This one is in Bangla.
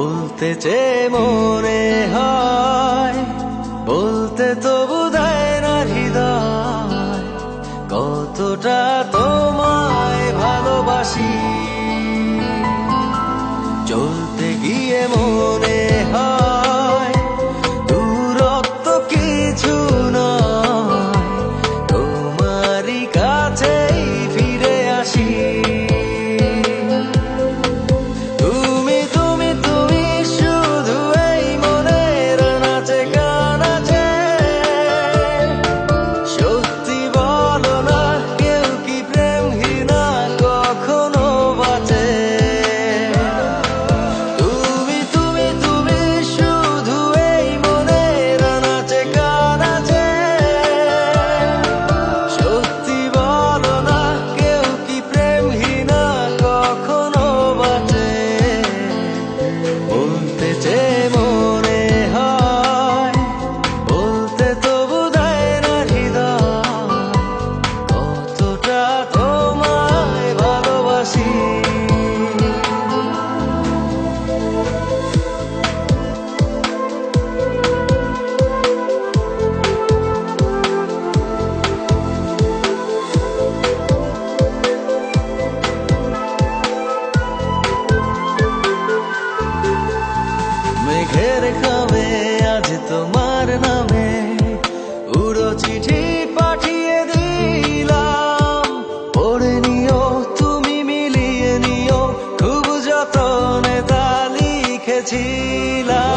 বলতে চেয়ে মনে হয়, বলতে তবু দেয় না হৃদয়, কতটা তোমায় ভালোবাসি। চলতে গিয়ে মনে হয় দূরত্ব কিছু নয়, তোমারই কাছেই ফিরে আসি। মেঘের খামে আজ তোমার নামে উড়ো চিঠি পাঠিয়ে দিলাম, পড়ে নিও তুমি, মিলিয়ে নিও, খুব যতনে তা লিখেছিলাম।